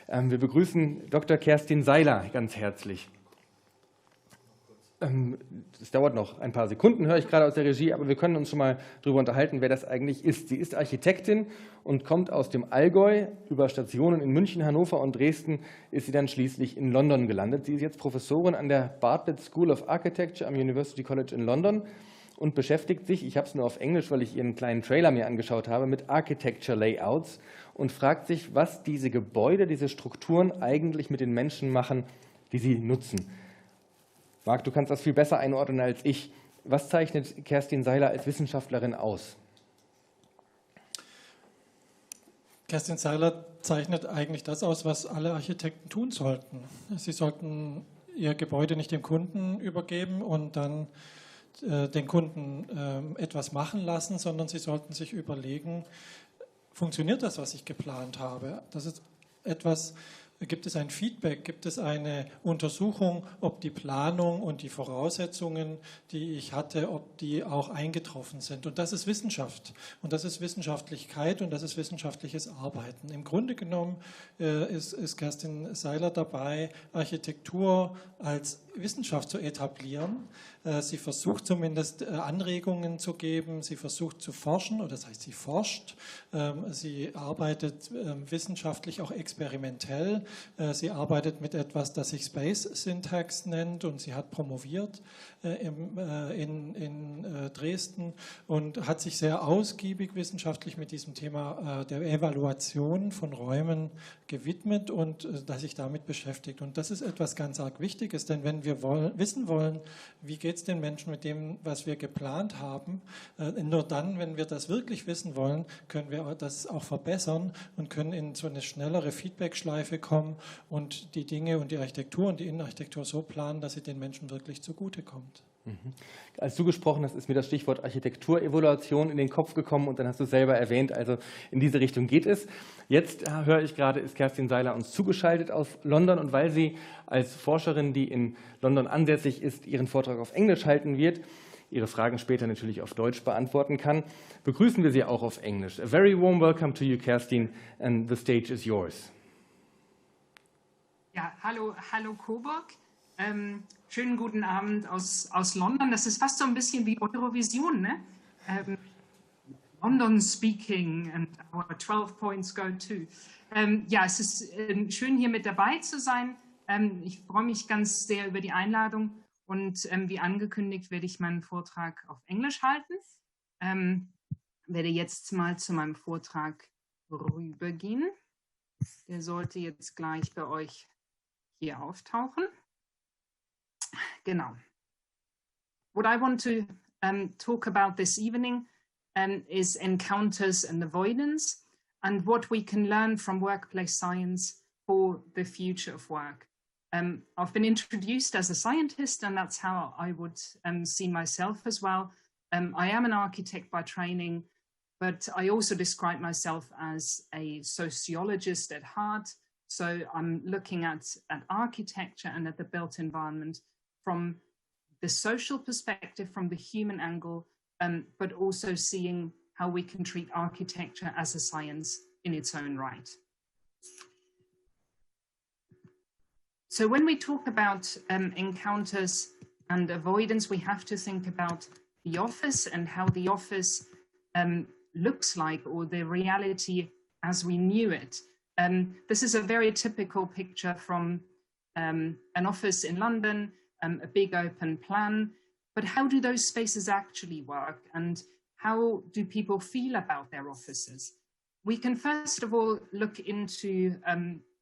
Wir begrüßen Dr. Kerstin Seiler ganz herzlich. Es dauert noch ein paar Sekunden, höre ich gerade aus der Regie, aber wir können uns schon mal darüber unterhalten, wer das eigentlich ist. Sie ist Architektin und kommt aus dem Allgäu. Über Stationen in München, Hannover und Dresden ist sie dann schließlich in London gelandet. Sie ist jetzt Professorin an der Bartlett School of Architecture am University College in London und beschäftigt sich, ich habe es nur auf Englisch, weil ich ihren kleinen Trailer mir angeschaut habe, mit Architecture Layouts und fragt sich, was diese Gebäude, diese Strukturen eigentlich mit den Menschen machen, die sie nutzen. Marc, du kannst das viel besser einordnen als ich. Was zeichnet Kerstin Seiler als Wissenschaftlerin aus? Kerstin Seiler zeichnet eigentlich das aus, was alle Architekten tun sollten. Sie sollten ihr Gebäude nicht dem Kunden übergeben und dann den Kunden etwas machen lassen, sondern sie sollten sich überlegen, funktioniert das, was ich geplant habe? Das ist etwas. Gibt es ein Feedback, gibt es eine Untersuchung, ob die Planung und die Voraussetzungen, die ich hatte, ob die auch eingetroffen sind? Und das ist Wissenschaft und das ist Wissenschaftlichkeit und das ist wissenschaftliches Arbeiten. Im Grunde genommen ist Kerstin Seiler dabei, Architektur als Wissenschaft zu etablieren. Sie versucht zumindest Anregungen zu geben, sie versucht zu forschen, oder das heißt, sie forscht, sie arbeitet wissenschaftlich auch experimentell, sie arbeitet mit etwas, das sich Space Syntax nennt und sie hat promoviert in Dresden und hat sich sehr ausgiebig wissenschaftlich mit diesem Thema der Evaluation von Räumen gewidmet und sich damit beschäftigt. Und das ist etwas ganz arg Wichtiges, denn wenn wir wissen wollen, wie geht es den Menschen mit dem, was wir geplant haben, nur dann, wenn wir das wirklich wissen wollen, können wir das auch verbessern und können in so eine schnellere Feedback-Schleife kommen und die Dinge und die Architektur und die Innenarchitektur so planen, dass sie den Menschen wirklich zugutekommt. Als du gesprochen hast, ist mir das Stichwort Architekturevaluation in den Kopf gekommen und dann hast du es selber erwähnt, also in diese Richtung geht es. Jetzt höre ich gerade, ist Kerstin Seiler uns zugeschaltet aus London und weil sie als Forscherin, die in London ansässig ist, ihren Vortrag auf Englisch halten wird, ihre Fragen später natürlich auf Deutsch beantworten kann, begrüßen wir sie auch auf Englisch. A very warm welcome to you, Kerstin, and the stage is yours. Ja, hallo Coburg. Schönen guten Abend aus London. Das ist fast so ein bisschen wie Eurovision, ne? London speaking and our 12 points go to. Ja, es ist schön, hier mit dabei zu sein. Ich freue mich ganz sehr über die Einladung und wie angekündigt werde ich meinen Vortrag auf Englisch halten. Werde jetzt mal zu meinem Vortrag rübergehen. Der sollte jetzt gleich bei euch hier auftauchen. Genau. What I want to talk about this evening is encounters and avoidance and what we can learn from workplace science for the future of work. I've been introduced as a scientist and that's how I would see myself as well. I am an architect by training, but I also describe myself as a sociologist at heart. So I'm looking at architecture and at the built environment from the social perspective, from the human angle, but also seeing how we can treat architecture as a science in its own right. So when we talk about encounters and avoidance, we have to think about the office and how the office looks like, or the reality as we knew it. This is a very typical picture from an office in London, a big open plan, but how do those spaces actually work and how do people feel about their offices? We can first of all look into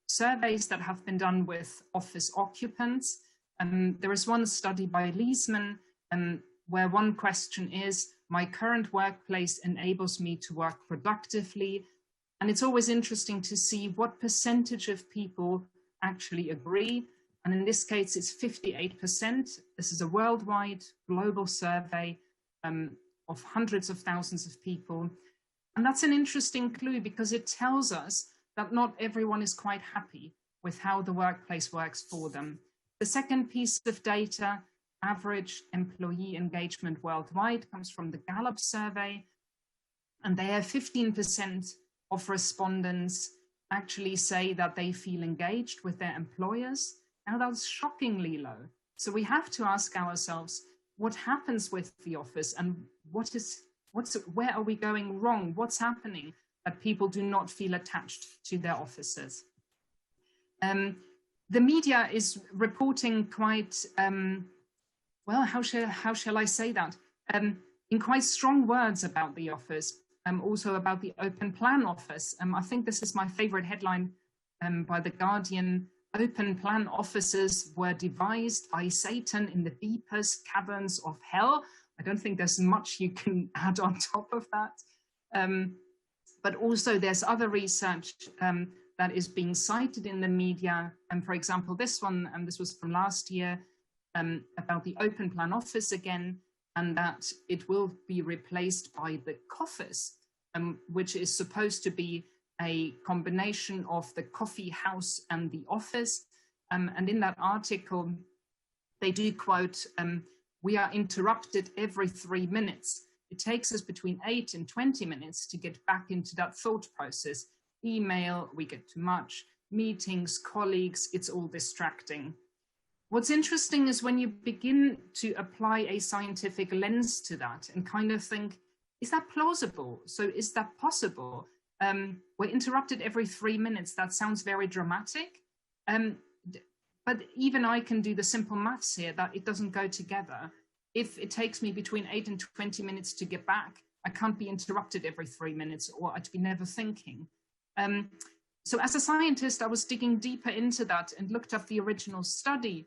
surveys that have been done with office occupants. There is one study by Leesman where one question is, my current workplace enables me to work productively. And it's always interesting to see what percentage of people actually agree. And in this case, it's 58%. This is a worldwide global survey of hundreds of thousands of people. And that's an interesting clue because it tells us that not everyone is quite happy with how the workplace works for them. The second piece of data, average employee engagement worldwide, comes from the Gallup Survey. And they have 15% of respondents actually say that they feel engaged with their employers. Now that's shockingly low. So we have to ask ourselves, what happens with the office, and where are we going wrong? What's happening that people do not feel attached to their offices? The media is reporting quite, well, how shall I say that? In quite strong words about the office, also about the open plan office. I think this is my favorite headline by The Guardian. Open plan offices were devised by Satan in the deepest caverns of hell. I don't think there's much you can add on top of that. But also there's other research that is being cited in the media. And for example, this one, and this was from last year, about the open plan office again, and that it will be replaced by the COFFICE, which is supposed to be a combination of the coffee house and the office. And in that article, they do quote, we are interrupted every 3 minutes. It takes us between 8 and 20 minutes to get back into that thought process. Email, we get too much, meetings, colleagues, it's all distracting. What's interesting is when you begin to apply a scientific lens to that and kind of think, is that plausible? So is that possible? We're interrupted every 3 minutes. That sounds very dramatic. But even I can do the simple maths here that it doesn't go together. If it takes me between 8 and 20 minutes to get back, I can't be interrupted every 3 minutes, or I'd be never thinking. So as a scientist, I was digging deeper into that and looked up the original study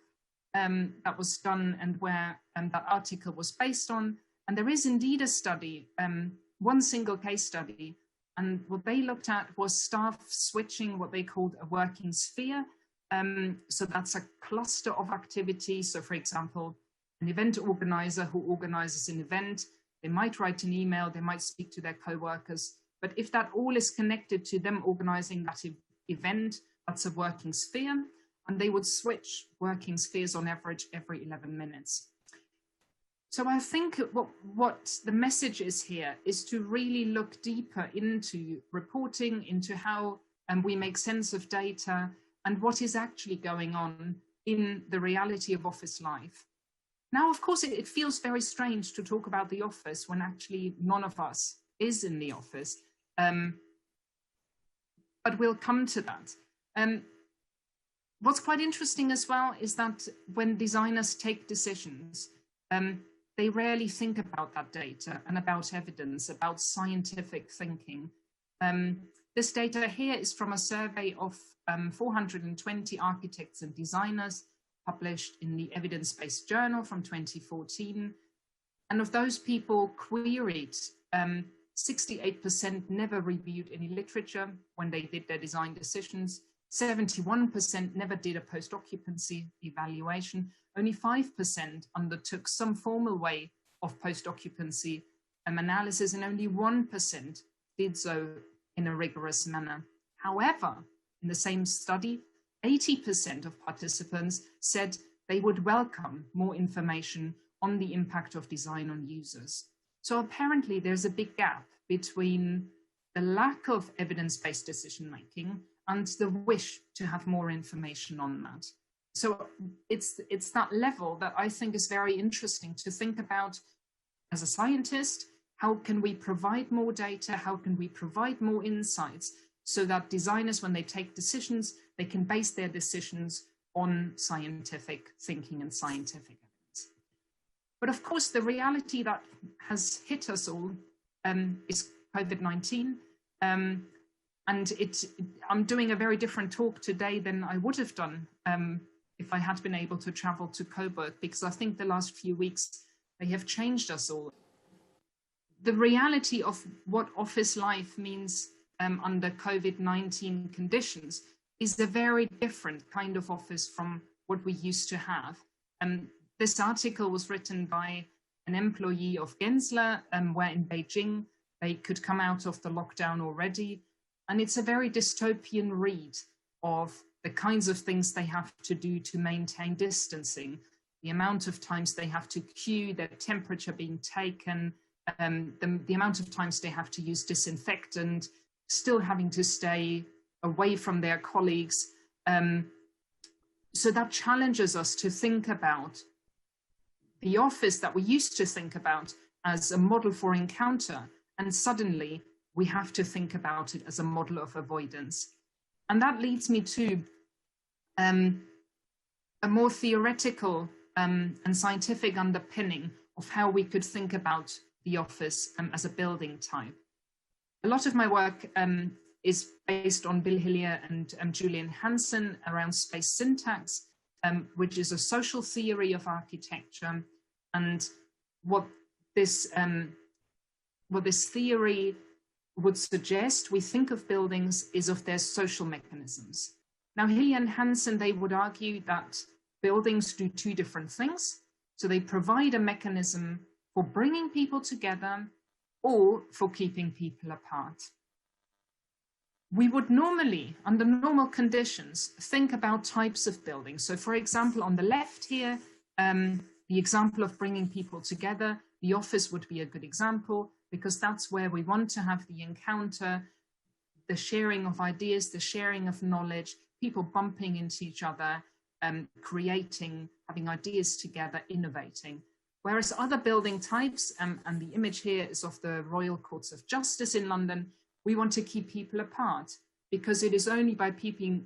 that was done and where that article was based on. And there is indeed a study, one single case study. And what they looked at was staff switching what they called a working sphere. So that's a cluster of activities. So for example, an event organizer who organizes an event, they might write an email, they might speak to their co-workers. But if that all is connected to them organizing that event, that's a working sphere. And they would switch working spheres on average every 11 minutes. So I think what the message is here is to really look deeper into reporting, into how we make sense of data and what is actually going on in the reality of office life. Now, of course, it feels very strange to talk about the office when actually none of us is in the office, but we'll come to that. What's quite interesting as well is that when designers take decisions, they rarely think about that data and about evidence, about scientific thinking. This data here is from a survey of 420 architects and designers published in the Evidence-Based Journal from 2014. And of those people queried, 68% never reviewed any literature when they did their design decisions. 71% never did a post-occupancy evaluation. Only 5% undertook some formal way of post-occupancy analysis, and only 1% did so in a rigorous manner. However, in the same study, 80% of participants said they would welcome more information on the impact of design on users. So apparently there's a big gap between the lack of evidence-based decision-making and the wish to have more information on that. So it's that level that I think is very interesting to think about as a scientist. How can we provide more data? How can we provide more insights so that designers, when they take decisions, they can base their decisions on scientific thinking and scientific evidence? But of course, the reality that has hit us all is COVID-19. And I'm doing a very different talk today than I would have done if I had been able to travel to Coburg, because I think the last few weeks, they have changed us all. The reality of what office life means under COVID-19 conditions is a very different kind of office from what we used to have. This article was written by an employee of Gensler, where in Beijing, they could come out of the lockdown already. And it's a very dystopian read of the kinds of things they have to do to maintain distancing, the amount of times they have to queue, their temperature being taken, the amount of times they have to use disinfectant, still having to stay away from their colleagues. So that challenges us to think about the office that we used to think about as a model for encounter, and suddenly we have to think about it as a model of avoidance. And that leads me to a more theoretical and scientific underpinning of how we could think about the office as a building type. A lot of my work is based on Bill Hillier and Julian Hansen around space syntax, which is a social theory of architecture. And what this theory would suggest we think of buildings is of their social mechanisms. Now, Hillier and Hansen, they would argue that buildings do two different things. So they provide a mechanism for bringing people together or for keeping people apart. We would normally, under normal conditions, think about types of buildings. So for example, on the left here, the example of bringing people together, the office would be a good example, because that's where we want to have the encounter, the sharing of ideas, the sharing of knowledge, people bumping into each other, creating, having ideas together, innovating. Whereas other building types, and the image here is of the Royal Courts of Justice in London, we want to keep people apart, because it is only by keeping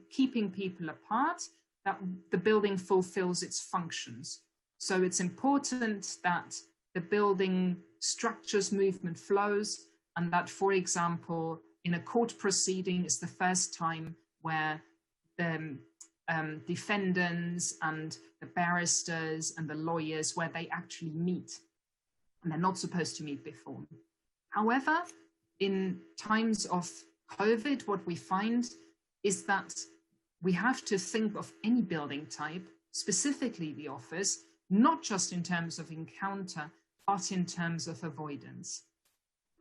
people apart that the building fulfills its functions. So it's important that the building structures movement flows, and that, for example, in a court proceeding, it's the first time where the defendants and the barristers and the lawyers, where they actually meet, and they're not supposed to meet before. However, in times of COVID, what we find is that we have to think of any building type, specifically the office, not just in terms of encounter, but in terms of avoidance.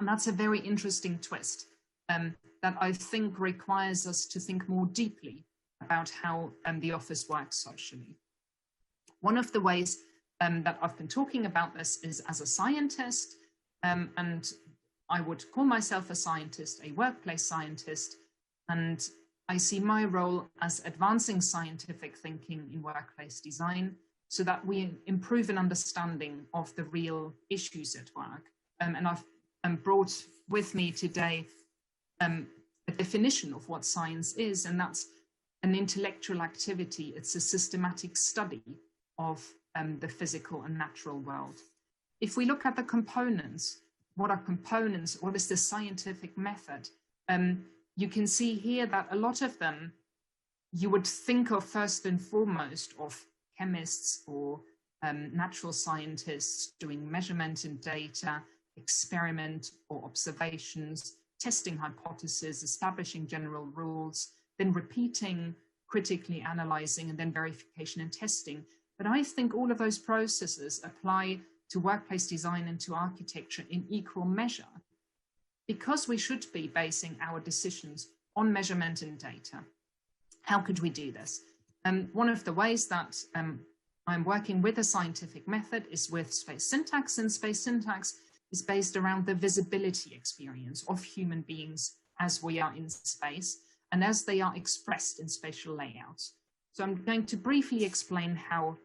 And that's a very interesting twist that I think requires us to think more deeply about how the office works socially. One of the ways that I've been talking about this is as a scientist, and I would call myself a scientist, a workplace scientist, and I see my role as advancing scientific thinking in workplace design so that we improve an understanding of the real issues at work. And I've brought with me today a definition of what science is, and that's an intellectual activity. It's a systematic study of the physical and natural world. If we look at the components, what are components? What is the scientific method? You can see here that a lot of them you would think of first and foremost of chemists or natural scientists doing measurement and data, experiment or observations, testing hypotheses, establishing general rules, then repeating, critically analyzing, and then verification and testing. But I think all of those processes apply to workplace design and to architecture in equal measure, because we should be basing our decisions on measurement and data. How could we do this? One of the ways that I'm working with a scientific method is with space syntax, and space syntax is based around the visibility experience of human beings as we are in space and as they are expressed in spatial layouts. So I'm going to briefly explain how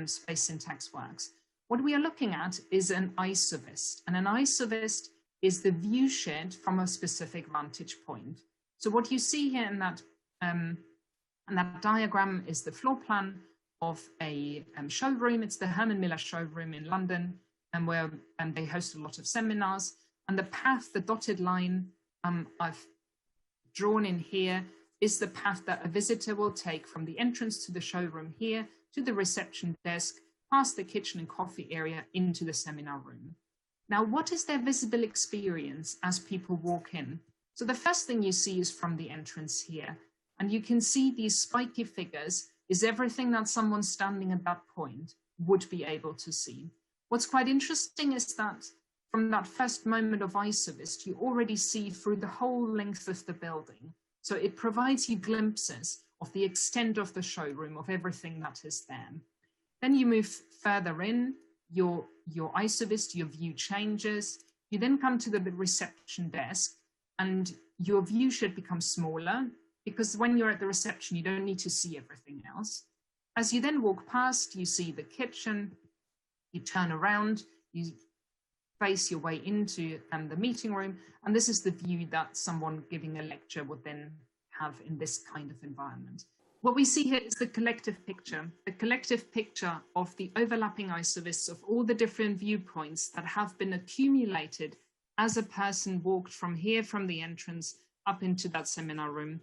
space syntax works. What we are looking at is an isovist, and an isovist is the view shed from a specific vantage point. So what you see here in that diagram is the floor plan of a showroom. It's the Herman Miller showroom in London, and where they host a lot of seminars. And the path, the dotted line I've drawn in here, is the path that a visitor will take from the entrance to the showroom here to the reception desk, past the kitchen and coffee area into the seminar room. Now, what is their visible experience as people walk in? So the first thing you see is from the entrance here, and you can see these spiky figures is everything that someone standing at that point would be able to see. What's quite interesting is that from that first moment of isovist, you already see through the whole length of the building. So it provides you glimpses of the extent of the showroom, of everything that is there. Then you move further in, your isovist, your view changes. You then come to the reception desk, and your view should become smaller because when you're at the reception, you don't need to see everything else. As you then walk past, you see the kitchen, you turn around, you face your way into the meeting room, and this is the view that someone giving a lecture would then have in this kind of environment. What we see here is the collective picture of the overlapping isovists of all the different viewpoints that have been accumulated as a person walked from here, from the entrance, up into that seminar room.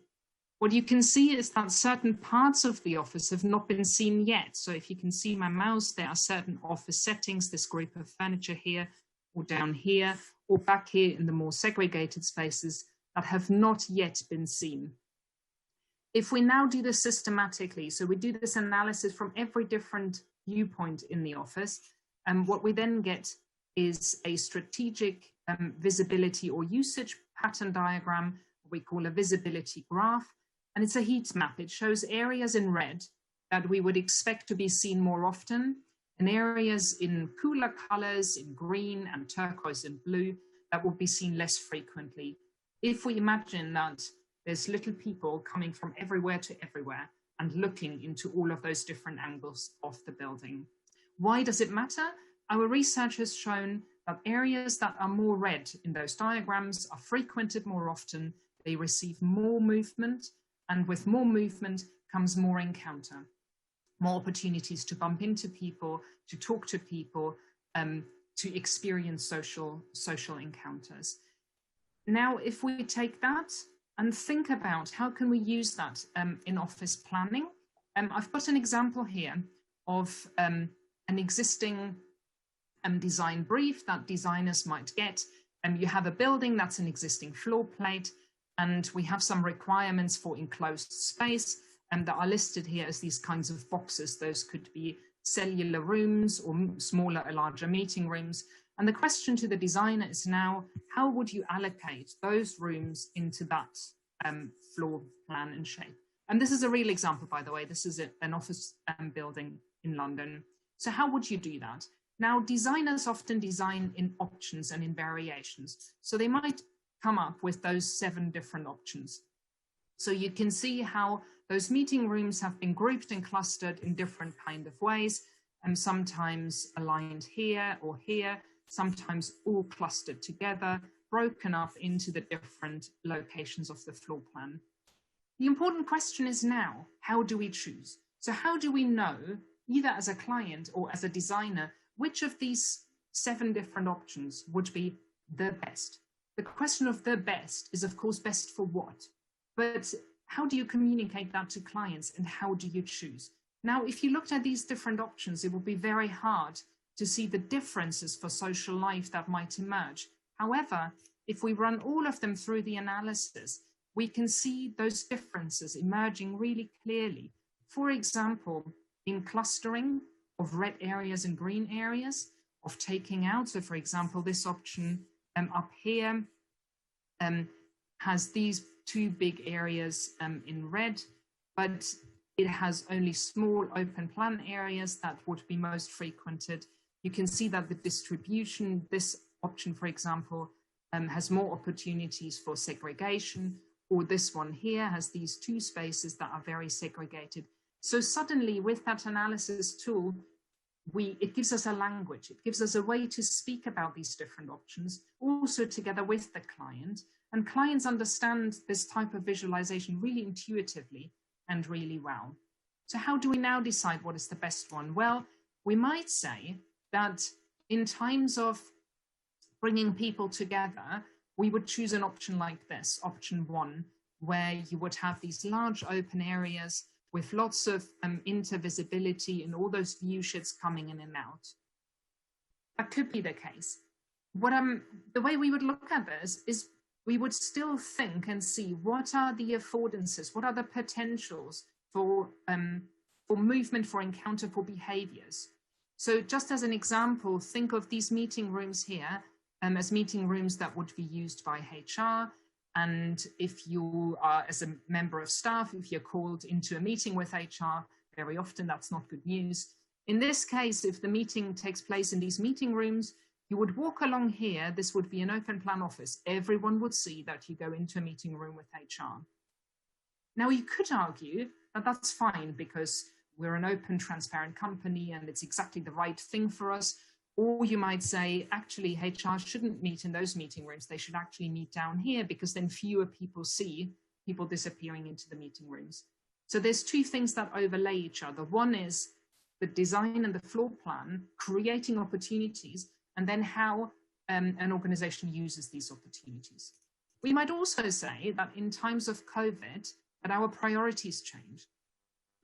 What you can see is that certain parts of the office have not been seen yet. So if you can see my mouse, there are certain office settings, this group of furniture here, or down here, or back here in the more segregated spaces that have not yet been seen. If we now do this systematically, so we do this analysis from every different viewpoint in the office, and what we then get is a strategic visibility or usage pattern diagram, what we call a visibility graph, and it's a heat map. It shows areas in red that we would expect to be seen more often, and areas in cooler colors, in green and turquoise and blue, that will be seen less frequently. If we imagine that there's little people coming from everywhere to everywhere and looking into all of those different angles of the building. Why does it matter? Our research has shown that areas that are more red in those diagrams are frequented more often, they receive more movement, and with more movement comes more encounter, more opportunities to bump into people, to talk to people, to experience social encounters. Now, if we take that and think about how can we use that in office planning, I've got an example here of an existing design brief that designers might get. You have a building that's an existing floor plate, and we have some requirements for enclosed space that are listed here as these kinds of boxes. Those could be cellular rooms or smaller or larger meeting rooms. And the question to the designer is now, how would you allocate those rooms into that floor plan and shape? And this is a real example, by the way. This is an office building in London. So how would you do that? Now, designers often design in options and in variations. So they might come up with those 7 different options. So you can see how those meeting rooms have been grouped and clustered in different kind of ways, and sometimes aligned here or here, sometimes all clustered together, broken up into the different locations of the floor plan. The important question is now, how do we choose? So how do we know, either as a client or as a designer, which of these 7 different options would be the best? The question of the best is, of course, best for what? But how do you communicate that to clients, and how do you choose? Now, if you looked at these different options, it would be very hard to see the differences for social life that might emerge. However, if we run all of them through the analysis, we can see those differences emerging really clearly. For example, in clustering of red areas and green areas, of taking out. So for example, this option up here has these 2 big areas in red, but it has only small open plan areas that would be most frequented. You can see that the distribution, this option, for example, has more opportunities for segregation, or this one here has these 2 spaces that are very segregated. So suddenly with that analysis tool, it gives us a language, it gives us a way to speak about these different options, also together with the client. And clients understand this type of visualization really intuitively and really well. So how do we now decide what is the best one? Well, we might say that in times of bringing people together, we would choose an option like this, option 1, where you would have these large open areas with lots of intervisibility and all those view sheds coming in and out. That could be the case. The way we would look at this is we would still think and see what are the affordances, what are the potentials for movement, for encounter, for behaviors. So just as an example, think of these meeting rooms here as meeting rooms that would be used by HR. And if you are, as a member of staff, if you're called into a meeting with HR, very often that's not good news. In this case, if the meeting takes place in these meeting rooms, you would walk along here. This would be an open plan office. Everyone would see that you go into a meeting room with HR. Now, you could argue that that's fine because we're an open, transparent company and it's exactly the right thing for us. Or you might say, actually, HR shouldn't meet in those meeting rooms. They should actually meet down here because then fewer people see people disappearing into the meeting rooms. So there's two things that overlay each other. One is the design and the floor plan, creating opportunities, and then how an organization uses these opportunities. We might also say that in times of COVID, that our priorities change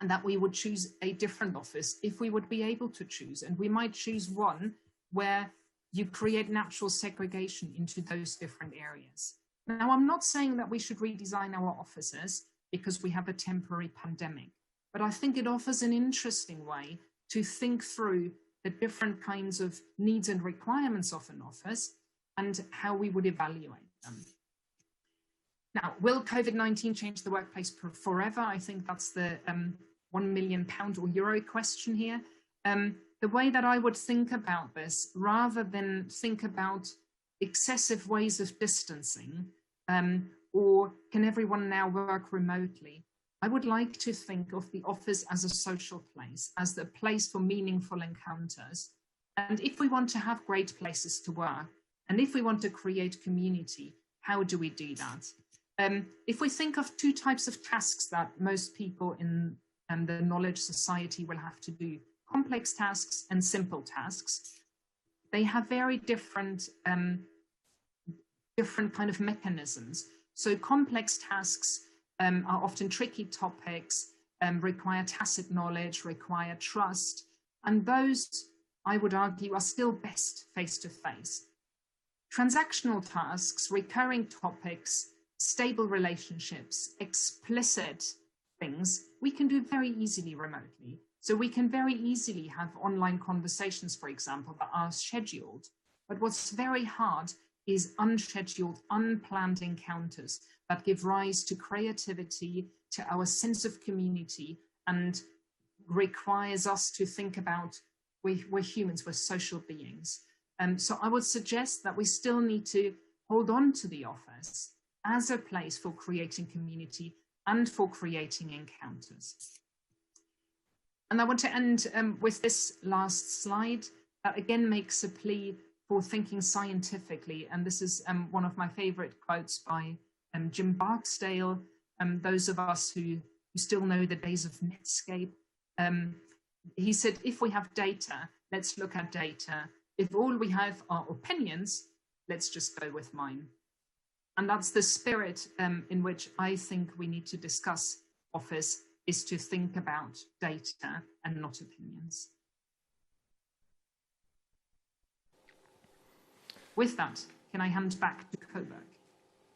and that we would choose a different office if we would be able to choose. And we might choose one where you create natural segregation into those different areas. Now, I'm not saying that we should redesign our offices because we have a temporary pandemic, but I think it offers an interesting way to think through the different kinds of needs and requirements of an office and how we would evaluate them. Now, will COVID-19 change the workplace forever? I think that's the £1 million or euro question here. The way that I would think about this, rather than think about excessive ways of distancing, or can everyone now work remotely, I would like to think of the office as a social place, as the place for meaningful encounters. And if we want to have great places to work, and if we want to create community, how do we do that? If we think of two types of tasks that most people in the knowledge society will have to do, complex tasks and simple tasks, they have very different kind of mechanisms. So complex tasks are often tricky topics, require tacit knowledge, require trust, and those, I would argue, are still best face-to-face. Transactional tasks, recurring topics, stable relationships, explicit things, we can do very easily remotely. So we can very easily have online conversations, for example, that are scheduled. But what's very hard is unscheduled, unplanned encounters that give rise to creativity, to our sense of community, and requires us to think about we're humans, we're social beings. So I would suggest that we still need to hold on to the office as a place for creating community and for creating encounters. And I want to end with this last slide that again makes a plea for thinking scientifically. And this is one of my favorite quotes by Jim Barksdale. Those of us who still know the days of Netscape. He said, if we have data, let's look at data. If all we have are opinions, let's just go with mine. And that's the spirit in which I think we need to discuss office, is to think about data and not opinions. With that, can I hand back to Coburg?